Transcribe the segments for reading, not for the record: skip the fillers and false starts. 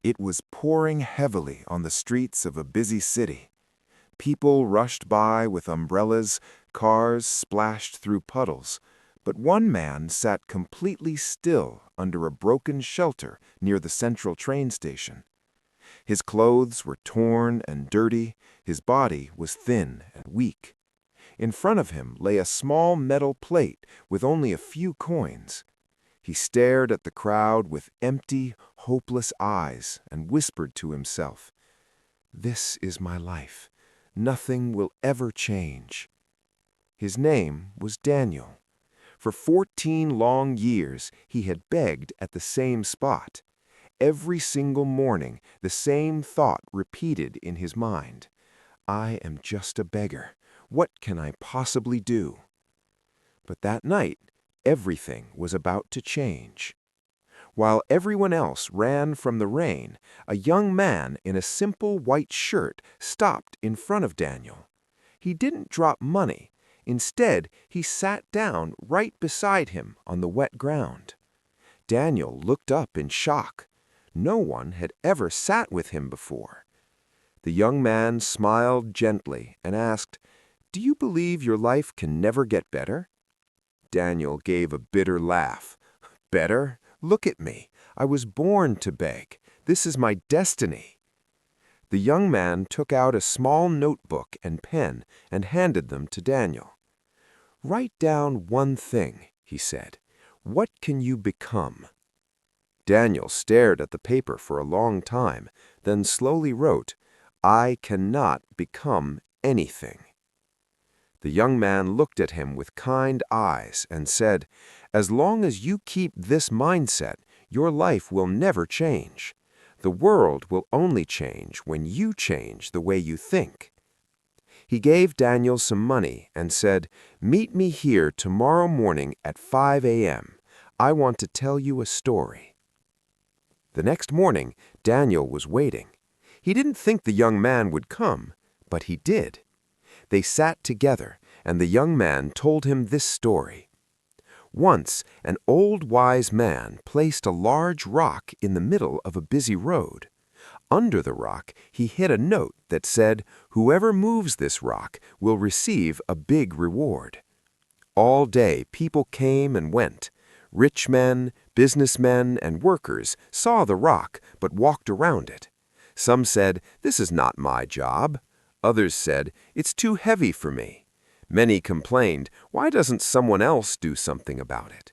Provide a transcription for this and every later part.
It was pouring heavily on the streets of a busy city. People rushed by with umbrellas, cars splashed through puddles, but one man sat completely still under a broken shelter near the central train station. His clothes were torn and dirty, his body was thin and weak. In front of him lay a small metal plate with only a few coins. He stared at the crowd with empty, hopeless eyes and whispered to himself, "This is my life. Nothing will ever change." His name was Daniel. For 14 long years, he had begged at the same spot. Every single morning, the same thought repeated in his mind. "I am just a beggar. What can I possibly do?" But that night, everything was about to change. While everyone else ran from the rain, a young man in a simple white shirt stopped in front of Daniel. He didn't drop money. Instead, he sat down right beside him on the wet ground. Daniel looked up in shock. No one had ever sat with him before. The young man smiled gently and asked, "Do you believe your life can never get better?" Daniel gave a bitter laugh. "Better? Look at me. I was born to beg. This is my destiny." The young man took out a small notebook and pen and handed them to Daniel. "Write down one thing," he said. "What can you become?" Daniel stared at the paper for a long time, then slowly wrote, "I cannot become anything." The young man looked at him with kind eyes and said, "As long as you keep this mindset, your life will never change. The world will only change when you change the way you think." He gave Daniel some money and said, "Meet me here tomorrow morning at 5 a.m. I want to tell you a story." The next morning, Daniel was waiting. He didn't think the young man would come, but he did. They sat together, and the young man told him this story. Once, an old wise man placed a large rock in the middle of a busy road. Under the rock, he hid a note that said, "Whoever moves this rock will receive a big reward." All day, people came and went. Rich men, businessmen, and workers saw the rock but walked around it. Some said, "This is not my job." Others said, "It's too heavy for me." Many complained, "Why doesn't someone else do something about it?"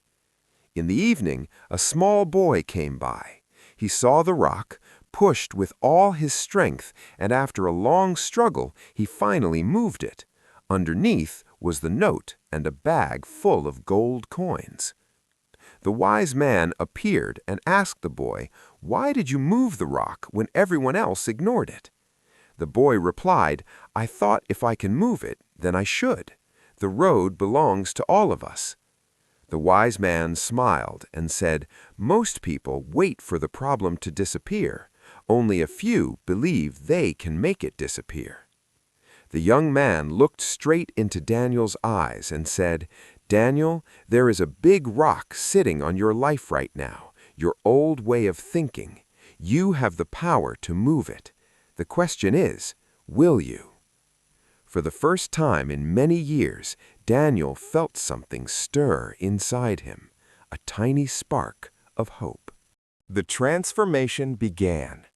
In the evening, a small boy came by. He saw the rock, pushed with all his strength, and after a long struggle, he finally moved it. Underneath was the note and a bag full of gold coins. The wise man appeared and asked the boy, "Why did you move the rock when everyone else ignored it?" The boy replied, "I thought if I can move it, then I should. The road belongs to all of us." The wise man smiled and said, "Most people wait for the problem to disappear. Only a few believe they can make it disappear." The young man looked straight into Daniel's eyes and said, "Daniel, there is a big rock sitting on your life right now, your old way of thinking. You have the power to move it. The question is, will you?" For the first time in many years, Daniel felt something stir inside him, a tiny spark of hope. The transformation began.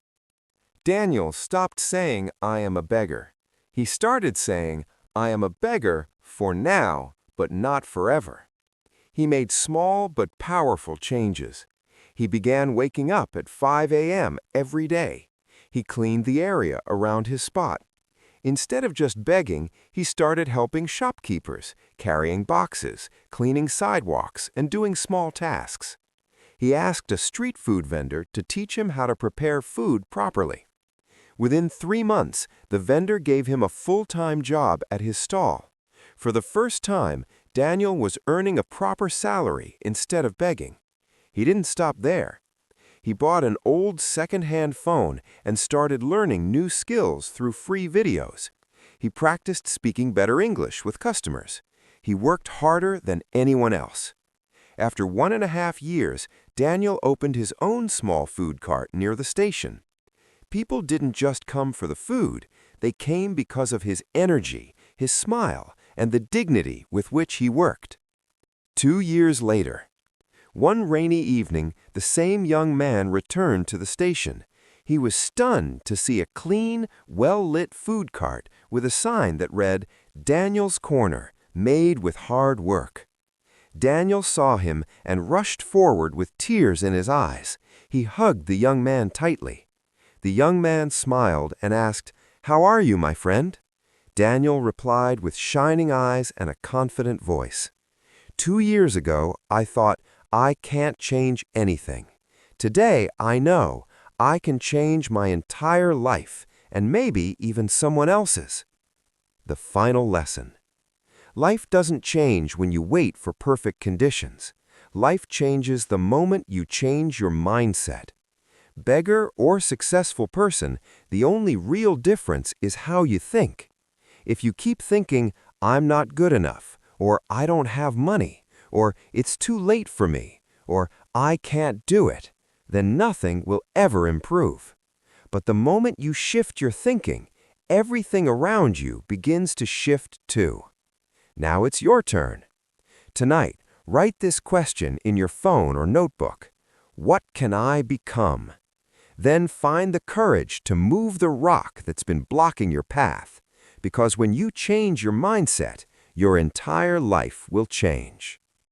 Daniel stopped saying, "I am a beggar." He started saying, "I am a beggar for now, but not forever." He made small but powerful changes. He began waking up at 5 a.m. every day. He cleaned the area around his spot. Instead of just begging, he started helping shopkeepers, carrying boxes, cleaning sidewalks, and doing small tasks. He asked a street food vendor to teach him how to prepare food properly. Within 3 months, the vendor gave him a full-time job at his stall. For the first time, Daniel was earning a proper salary instead of begging. He didn't stop there. He bought an old second-hand phone and started learning new skills through free videos. He practiced speaking better English with customers. He worked harder than anyone else. After 1.5 years, Daniel opened his own small food cart near the station. People didn't just come for the food, they came because of his energy, his smile, and the dignity with which he worked. 2 years later, one rainy evening, the same young man returned to the station. He was stunned to see a clean, well-lit food cart with a sign that read, "Daniel's Corner, made with hard work." Daniel saw him and rushed forward with tears in his eyes. He hugged the young man tightly. The young man smiled and asked, "How are you, my friend?" Daniel replied with shining eyes and a confident voice, "2 years ago, I thought, I can't change anything. Today, I know I can change my entire life and maybe even someone else's." The final lesson. Life doesn't change when you wait for perfect conditions. Life changes the moment you change your mindset. Beggar or successful person, the only real difference is how you think. If you keep thinking, "I'm not good enough," or "I don't have money," or "it's too late for me," or "I can't do it," then nothing will ever improve. But the moment you shift your thinking, everything around you begins to shift too. Now it's your turn. Tonight, write this question in your phone or notebook. What can I become? Then find the courage to move the rock that's been blocking your path, because when you change your mindset, your entire life will change.